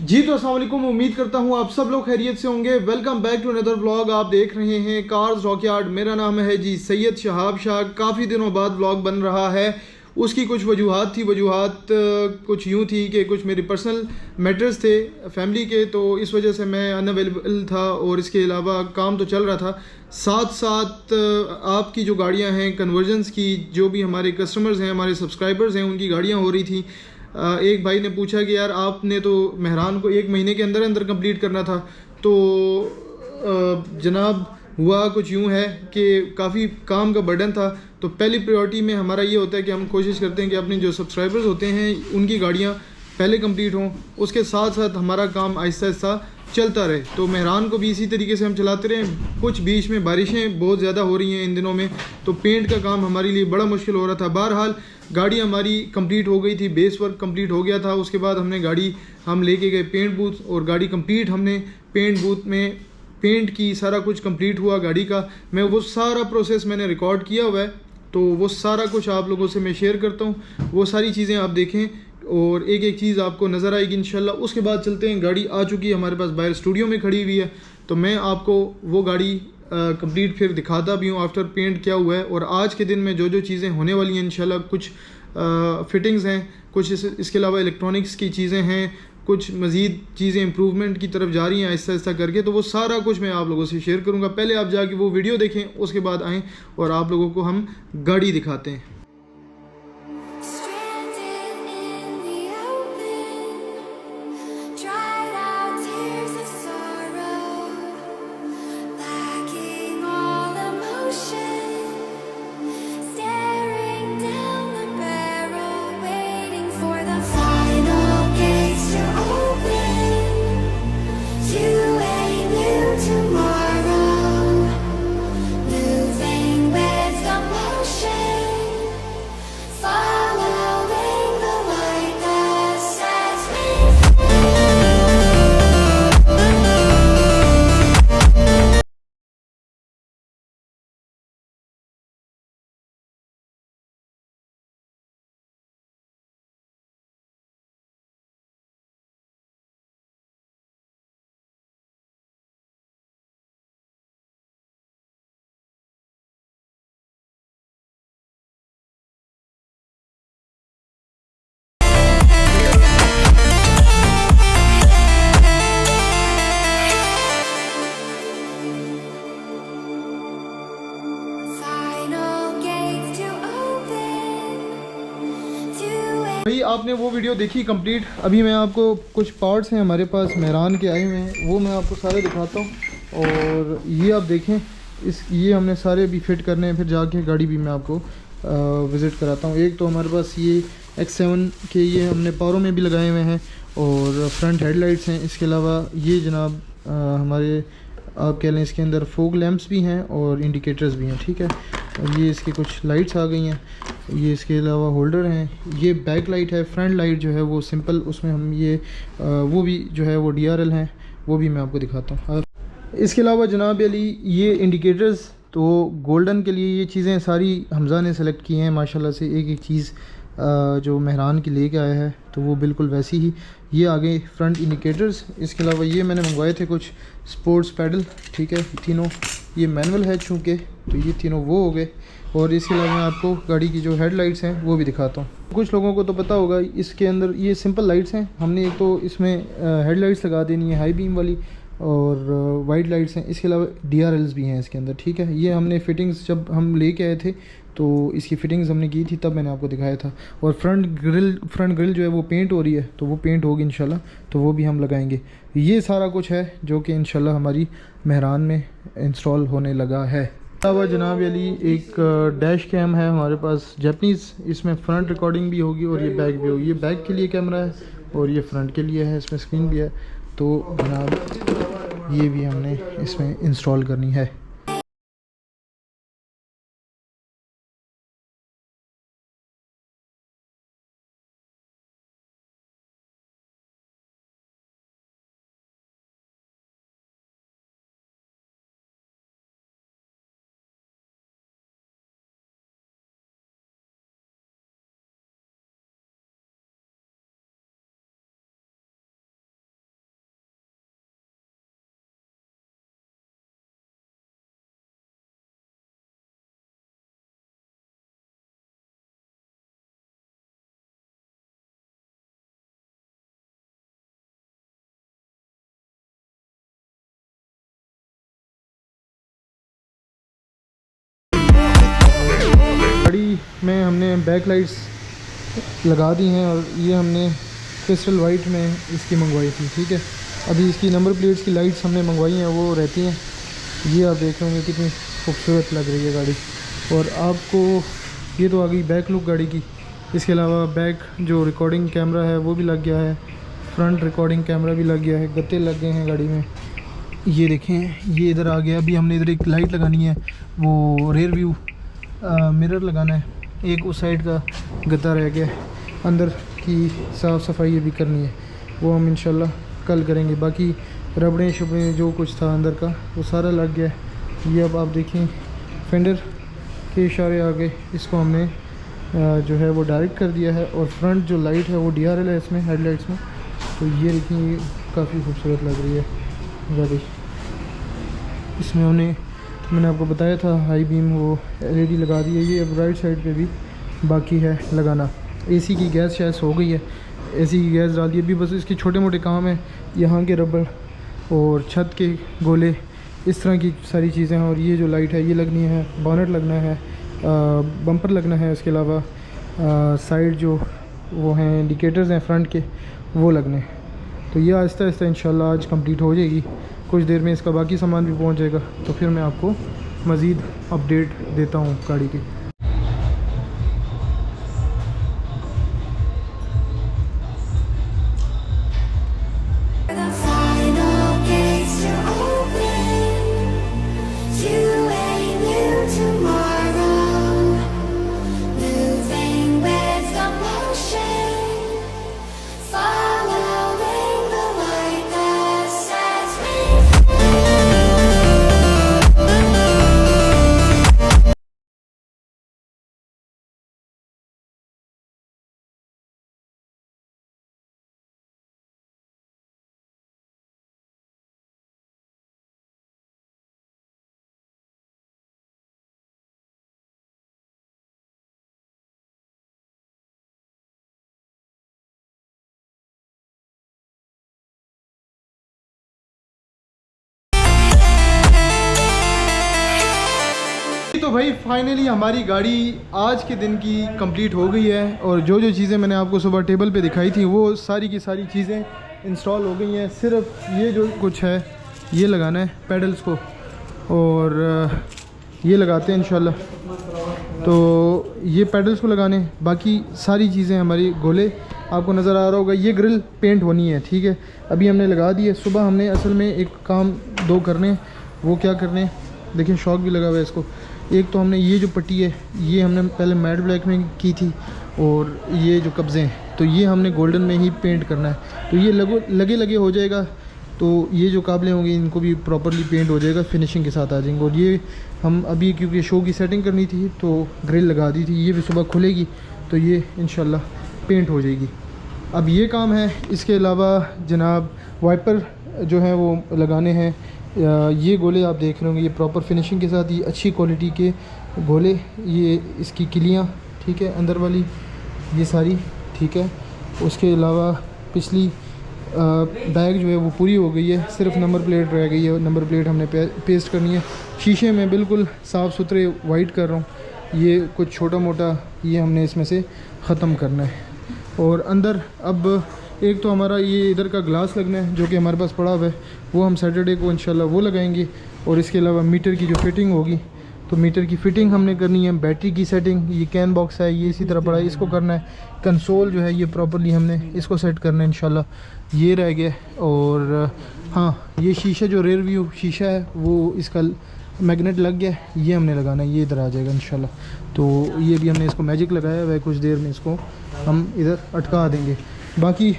जी तो अस्सलाम वालेकुम। उम्मीद करता हूँ आप सब लोग खैरियत से होंगे। Welcome back to another vlog. आप देख रहे हैं कार्स रॉकयार्ड। मेरा नाम है जी सैयद शहाब शाह। काफ़ी दिनों बाद व्लॉग बन रहा है। उसकी कुछ वजूहात थी। वजूहात कुछ यूँ थी कि कुछ मेरे पर्सनल मैटर्स थे फैमिली के, तो इस वजह से मैं अनअवेलेबल था। और इसके अलावा काम तो चल रहा था, साथ साथ आपकी जो गाड़ियाँ हैं कन्वर्जन्स की, जो भी हमारे कस्टमर्स हैं, हमारे सब्सक्राइबर्स हैं, उनकी गाड़ियाँ हो रही थी। एक भाई ने पूछा कि यार आपने तो मेहरान को 1 महीने के अंदर अंदर कंप्लीट करना था। तो जनाब हुआ कुछ यूँ है कि काफ़ी काम का बर्डन था। तो पहली प्रायोरिटी में हमारा ये होता है कि हम कोशिश करते हैं कि अपने जो सब्सक्राइबर्स होते हैं उनकी गाड़ियाँ पहले कंप्लीट हों, उसके साथ साथ हमारा काम आहिस्ता आहिस्ता चलता रहे। तो मेहरान को भी इसी तरीके से हम चलाते रहें। कुछ बीच में बारिशें बहुत ज़्यादा हो रही हैं इन दिनों में, तो पेंट का काम हमारे लिए बड़ा मुश्किल हो रहा था। बहरहाल गाड़ी हमारी कंप्लीट हो गई थी, बेस वर्क कंप्लीट हो गया था। उसके बाद हमने गाड़ी हम लेके गए पेंट बूथ, और गाड़ी कंप्लीट हमने पेंट बूथ में पेंट की, सारा कुछ कंप्लीट हुआ गाड़ी का। मैं वो सारा प्रोसेस मैंने रिकॉर्ड किया हुआ है, तो वो सारा कुछ आप लोगों से मैं शेयर करता हूँ। वो सारी चीज़ें आप देखें और एक एक चीज़ आपको नज़र आएगी इंशाल्लाह। उसके बाद चलते हैं, गाड़ी आ चुकी है हमारे पास, बाहर स्टूडियो में खड़ी हुई है। तो मैं आपको वो गाड़ी कंप्लीट फिर दिखाता भी हूँ आफ्टर पेंट क्या हुआ है। और आज के दिन में जो जो चीज़ें होने वाली हैं इंशाल्लाह, कुछ फिटिंग्स हैं, कुछ इसके अलावा इलेक्ट्रॉनिक्स की चीज़ें हैं, कुछ मज़ीद चीज़ें इंप्रूवमेंट की तरफ जा रही हैं आहिस्ता आहिस्ता करके। तो वो सारा कुछ मैं आप लोगों से शेयर करूँगा। पहले आप जाके वो वीडियो देखें, उसके बाद आएँ और आप लोगों को हम गाड़ी दिखाते हैं। Stranded in the open, dried out tears of sorrow, lacking all emotion, staring down the barrel, waiting for the final gates to open to a new tomorrow, moving with the motion, following the light that sets me final gates to open to a भाई आपने वो video देखी complete. अभी मैं आपको कुछ parts हैं हमारे पास मेहरान के आए हुए हैं, वो मैं आपको सारे दिखाता हूँ। और ये आप देखें, ये हमने सारे भी फिट करने हैं, फिर जाके गाड़ी भी मैं आपको विज़िट कराता हूँ। एक तो हमारे पास ये X7 के ये हमने पारों में भी लगाए हुए हैं, और फ्रंट हेडलाइट्स हैं। इसके अलावा ये जनाब हमारे आप कह लें इसके अंदर फोग लैंप्स भी हैं और इंडिकेटर्स भी हैं, ठीक है। और ये इसकी कुछ लाइट्स आ गई हैं। ये इसके अलावा होल्डर हैं। ये बैक लाइट है। फ्रंट लाइट जो है वो सिंपल, उसमें हम ये वो भी जो है वो DRL हैं, वो भी मैं आपको दिखाता हूँ। इसके अलावा जनाब अली ये इंडिकेटर्स तो गोल्डन के लिए ये चीज़ें सारी हमज़ा ने सेलेक्ट की हैं माशाल्लाह से। एक एक चीज़ जो मेहरान की लेके आया है तो वो बिल्कुल वैसी ही। ये आगे फ्रंट इंडिकेटर्स। इसके अलावा ये मैंने मंगवाए थे कुछ स्पोर्ट्स पैडल, ठीक है। तीनों ये मैनुअल है चूँकि, तो ये तीनों वो हो गए। और इसके अलावा मैं आपको गाड़ी की जो हेडलाइट्स हैं वो भी दिखाता हूँ। कुछ लोगों को तो पता होगा इसके अंदर ये सिंपल लाइट्स हैं। हमने एक तो इसमें हेडलाइट्स लगा देनी है हाई बीम वाली, और वाइट लाइट्स हैं। इसके अलावा DRLs भी हैं इसके अंदर, ठीक है। ये हमने फिटिंग्स जब हम लेके आए थे तो इसकी फ़िटिंग्स हमने की थी, तब मैंने आपको दिखाया था। और फ्रंट ग्रिल जो है वो पेंट हो रही है, तो वो पेंट होगी इंशाल्लाह, तो वो भी हम लगाएंगे। ये सारा कुछ है जो कि इंशाल्लाह हमारी मेहरान में इंस्टॉल होने लगा है। अलावा जनाब अली एक डैश कैम है हमारे पास जैपनीज़। इसमें फ़्रंट रिकॉर्डिंग भी होगी और ये बैक भी होगी। ये बैक के लिए कैमरा है और ये फ्रंट के लिए है, इसमें स्क्रीन भी है। तो जनाब ये भी हमने इसमें इंस्टॉल करनी है। में हमने बैक लाइट्स लगा दी हैं और ये हमने क्रिस्टल वाइट में इसकी मंगवाई थी, ठीक है। अभी इसकी नंबर प्लेट्स की लाइट्स हमने मंगवाई हैं, वो रहती हैं। ये आप देख रहे होंगे कितनी खूबसूरत लग रही है गाड़ी। और आपको ये तो आ गई बैक लुक गाड़ी की। इसके अलावा बैक जो रिकॉर्डिंग कैमरा है वो भी लग गया है, फ्रंट रिकॉर्डिंग कैमरा भी लग गया है, गत्ते लग गए हैं गाड़ी में। ये देखें, ये इधर आ गया। अभी हमने इधर एक लाइट लगानी है, वो रेयर व्यू मिरर लगाना है। एक उस साइड का गत्ता रह गया है, अंदर की साफ़ सफाई भी करनी है, वो हम इंशाल्लाह कल करेंगे। बाकी रबड़े शबड़े जो कुछ था अंदर का वो सारा लग गया है। ये अब आप देखें फेंडर के इशारे आगे इसको हमने जो है वो डायरेक्ट कर दिया है। और फ्रंट जो लाइट है वो DRL है इसमें, हेडलाइट्स में। तो ये देखिए, ये काफ़ी खूबसूरत लग रही है गाड़ी। इसमें मैंने आपको बताया था हाई बीम वो LED लगा दी है। ये अब राइट साइड पे भी बाकी है लगाना। AC की गैस शायद हो गई है, AC की गैस डाल दी। अभी बस इसके छोटे मोटे काम हैं, यहाँ के रबड़ और छत के गोले, इस तरह की सारी चीज़ें हैं। और ये जो लाइट है ये लगनी है, बॉनेट लगना है, बम्पर लगना है। इसके अलावा साइड जो वो हैं इंडिकेटर्स हैं फ्रंट के, वो लगने हैं। तो ये आहिस्ता आहिस्ता इंशाल्लाह आज कंप्लीट हो जाएगी। कुछ देर में इसका बाकी सामान भी पहुंच जाएगा, तो फिर मैं आपको मज़ीद अपडेट देता हूँ गाड़ी की। The final gates to open to a new tomorrow, moving with the motion, following the light that sets me free. तो भाई फाइनली हमारी गाड़ी आज के दिन की कंप्लीट हो गई है। और जो जो चीज़ें मैंने आपको सुबह टेबल पे दिखाई थी वो सारी की सारी चीज़ें इंस्टॉल हो गई हैं। सिर्फ ये जो कुछ है ये लगाना है पेडल्स को, और ये लगाते हैं इंशाल्लाह। तो ये पेडल्स को लगाने, बाकी सारी चीज़ें हमारी गोले आपको नज़र आ रहा होगा। ये ग्रिल पेंट होनी है, ठीक है। अभी हमने लगा दी है। सुबह हमने असल में एक काम दो करने, वो क्या करने, देखिए शॉक भी लगा हुआ है इसको। एक तो हमने ये जो पट्टी है ये हमने पहले मैट ब्लैक में की थी, और ये जो कब्ज़े हैं तो ये हमने गोल्डन में ही पेंट करना है। तो ये लगे हो जाएगा, तो ये जो काबले होंगे इनको भी प्रॉपरली पेंट हो जाएगा, फिनिशिंग के साथ आ जाएंगे। और ये हम अभी क्योंकि शो की सेटिंग करनी थी तो ग्रिल लगा दी थी, ये भी सुबह खुलेगी तो ये इंशाल्लाह पेंट हो जाएगी। अब ये काम है। इसके अलावा जनाब वाइपर जो है वो लगाने हैं। ये गोले आप देख रहे होंगे, ये प्रॉपर फिनिशिंग के साथ, ये अच्छी क्वालिटी के गोले, ये इसकी किलियाँ, ठीक है, अंदर वाली ये सारी, ठीक है। उसके अलावा पिछली बैग जो है वो पूरी हो गई है, सिर्फ नंबर प्लेट रह गई है। नंबर प्लेट हमने पेस्ट करनी है। शीशे में बिल्कुल साफ़ सुथरे वाइट कर रहा हूँ। ये कुछ छोटा मोटा ये हमने इसमें से ख़त्म करना है। और अंदर अब एक तो हमारा ये इधर का ग्लास लगना है जो कि हमारे पास पड़ा हुआ है, वो हम सैटरडे को इंशाल्लाह वो लगाएंगे। और इसके अलावा मीटर की जो फिटिंग होगी तो मीटर की फ़िटिंग हमने करनी है। बैटरी की सेटिंग, ये कैन बॉक्स है ये इसी तरह पड़ा है, इसको करना है। कंसोल जो है ये प्रॉपर्ली हमने इसको सेट करना है इंशाल्लाह। ये रह गया। और हाँ, ये शीशा जो रेयर व्यू शीशा है वो इसका मैग्नेट लग गया, ये हमने लगाना है, ये इधर आ जाएगा इंशाल्लाह। तो ये भी हमने इसको मैजिक लगाया हुआ है, कुछ देर में इसको हम इधर अटका देंगे। बाकी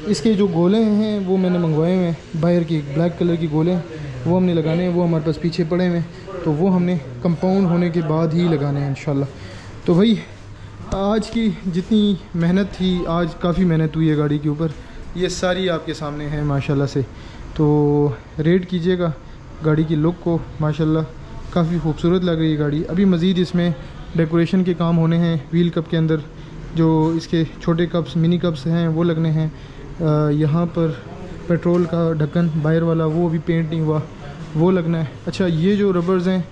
इसके जो गोले हैं वो मैंने मंगवाए हुए हैं, बाहर की ब्लैक कलर की गोले वो हमने लगाने हैं, वो हमारे पास पीछे पड़े हुए हैं, तो वो हमने कंपाउंड होने के बाद ही लगाने हैं इंशाल्लाह। तो भाई आज की जितनी मेहनत थी, आज काफ़ी मेहनत हुई है गाड़ी के ऊपर, ये सारी आपके सामने है माशाल्लाह से। तो रेट कीजिएगा गाड़ी की लुक को, माशाल्लाह काफ़ी खूबसूरत लग रही है गाड़ी। अभी मज़ीद इसमें डेकोरेशन के काम होने हैं। व्हील कप के अंदर जो इसके छोटे कप्स, मिनी कप्स हैं वो लगने हैं। यहाँ पर पेट्रोल का ढक्कन बाहर वाला वो अभी पेंट नहीं हुआ, वो लगना है। अच्छा, ये जो रबर्स हैं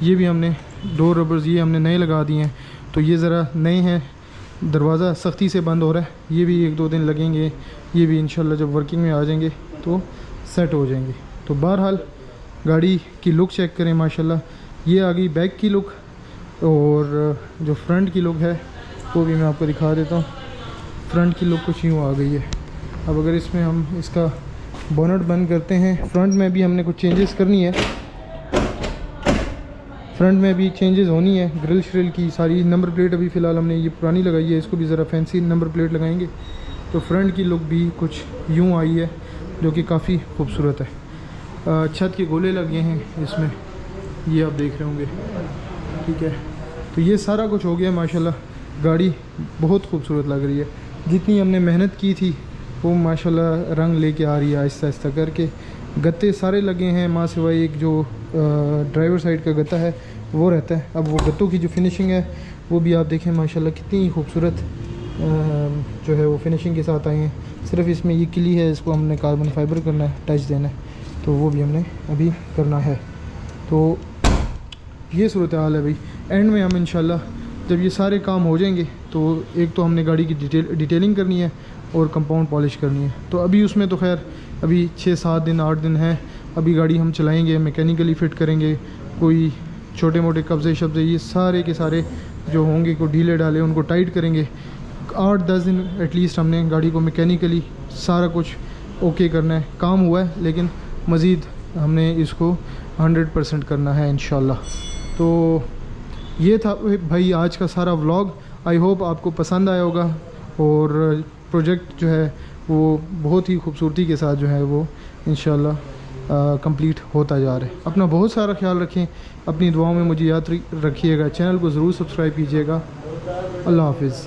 ये भी हमने डोर रबर्स ये हमने नए लगा दिए हैं, तो ये ज़रा नए हैं। दरवाज़ा सख्ती से बंद हो रहा है, ये भी 1-2 दिन लगेंगे, ये भी इंशाल्लाह जब वर्किंग में आ जाएंगे तो सेट हो जाएंगे। तो बहरहाल गाड़ी की लुक चेक करें माशाल्लाह, ये आ गई बैक की लुक, और जो फ्रंट की लुक है वो भी मैं आपको दिखा देता हूँ। फ्रंट की लुक कुछ यूँ आ गई है। अब अगर इसमें हम इसका बोनट बंद करते हैं, फ्रंट में भी हमने कुछ चेंजेस करनी है, फ्रंट में भी चेंजेस होनी है, ग्रिल श्रिल की सारी। नंबर प्लेट अभी फ़िलहाल हमने ये पुरानी लगाई है, इसको भी ज़रा फैंसी नंबर प्लेट लगाएंगे, तो फ्रंट की लुक भी कुछ यूँ आई है जो कि काफ़ी खूबसूरत है। छत के गोले लगे हैं इसमें, ये आप देख रहे होंगे, ठीक है। तो ये सारा कुछ हो गया माशाल्लाह, गाड़ी बहुत खूबसूरत लग रही है। जितनी हमने मेहनत की थी वो माशाल्लाह रंग लेके आ रही है आहिस्ता आहिस्ता करके। गत्ते सारे लगे हैं, माँ सिवाय एक जो ड्राइवर साइड का गत्ता है वो रहता है। अब वो गत्तों की जो फिनिशिंग है वो भी आप देखें माशाल्लाह कितनी खूबसूरत जो है वो फिनिशिंग के साथ आए हैं। सिर्फ इसमें ये किली है, इसको हमने कार्बन फाइबर करना है, टच देना है, तो वो भी हमने अभी करना है। तो ये सूरत हाल है भाई। एंड में हम इंशाल्लाह जब ये सारे काम हो जाएंगे तो एक तो हमने गाड़ी की डिटेलिंग करनी है और कंपाउंड पॉलिश करनी है। तो अभी उसमें तो खैर अभी 6-7 दिन 8 दिन हैं, अभी गाड़ी हम चलाएंगे, मैकेनिकली फ़िट करेंगे, कोई छोटे मोटे कब्ज़े शब्ज़े ये सारे के सारे जो होंगे को ढीले डाले उनको टाइट करेंगे। 8-10 दिन एटलीस्ट हमने गाड़ी को मैकेनिकली सारा कुछ ओके करना है। काम हुआ है लेकिन मज़ीद हमने इसको 100% करना है इंशाल्लाह। तो ये था भाई आज का सारा व्लॉग। आई होप आपको पसंद आया होगा, और प्रोजेक्ट जो है वो बहुत ही खूबसूरती के साथ जो है वो इंशाल्लाह कंप्लीट होता जा रहा है। अपना बहुत सारा ख्याल रखें, अपनी दुआओं में मुझे याद रखिएगा। चैनल को ज़रूर सब्सक्राइब कीजिएगा। अल्लाह हाफिज़।